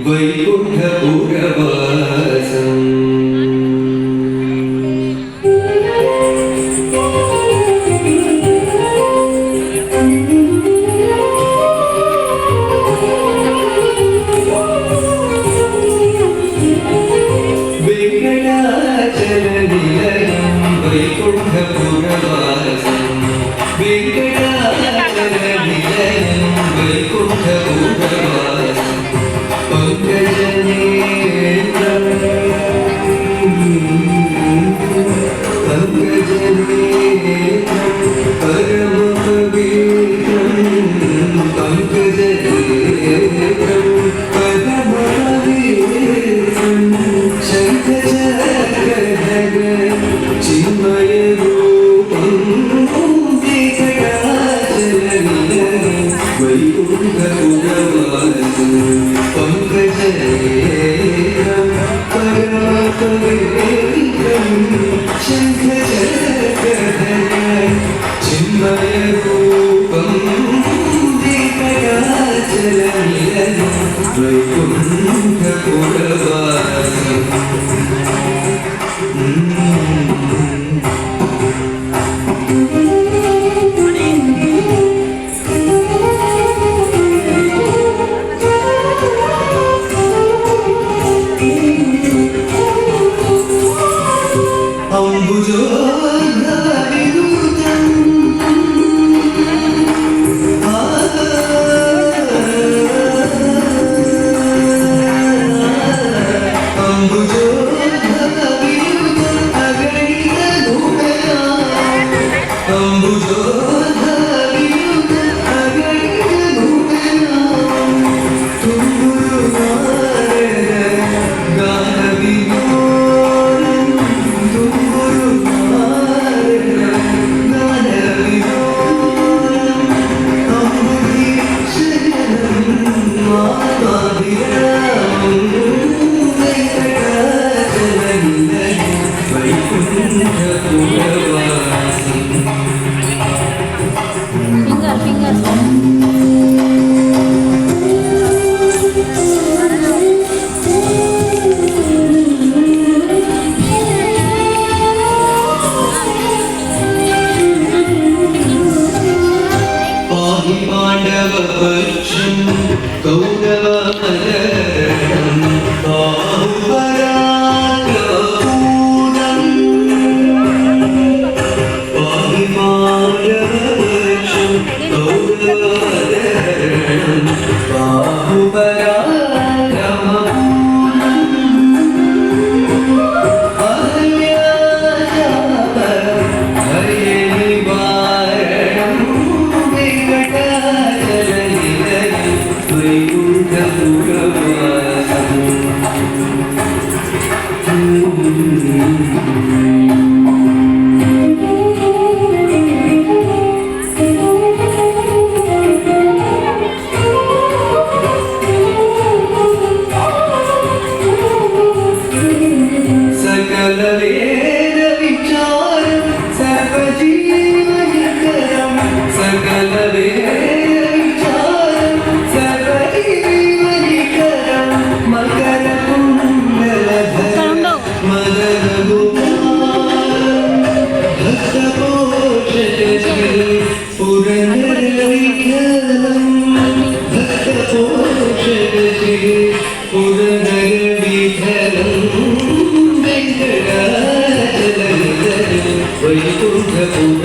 వైకుంఠపురవాసం వెంకటాచల నిలయం వైకుంఠపురవాసం వెంకటాచల నిలయం వైకుంఠపురవాసం పంకజనేత్రం పరమపవిత్రం పంకజనేత్రం పరమపవిత్రం శంఖచక్రధర చిన్మయ రూపం వెంకటాచల నిలయం వైకుంఠపురవాసం పంకజనేత్రం పరమపవిత్రం శంఖచక్రధర చిన్మయ రూపం వెంకటాచల నిలయం వైకుంఠపురవాసం అంబుజోద్భవిదూతం అంబుజోద్భవిదూతం అగణిత నూతనా అంబుజోద్భవిదూతం అగణిత నూతనా తుంగురు నారద గాన వినోదం తుంగురు నారద గాన వినోదం అంబుధి శయనం మాతాభిరామం వెంకటాచల నిలయం వైకుంఠపురవాసం పాహి పాండవపక్షం కౌరవమదరణం బాహుపరాక్రమపూర్ణం పాహి పాండవపక్షం కౌరవమదరణం బాహుపరాక్రమపూర్ణం అహల్యాచాపరం హరే నివారణం వెంకటాచల నిలయం వైకుంఠపురవాసం సకల వేద విచారం సర్వజీవనికరం సకల వేద విచారం సర్వజీవనికరం మకర కుండలధరం మదన గోపాలం భక్తపోషకశ్రీ పురందర విఠలం భక్తపోషకశ్రీ పురందర విఠలం వెంకటాచల నిలయం వైకుంఠపురవాసం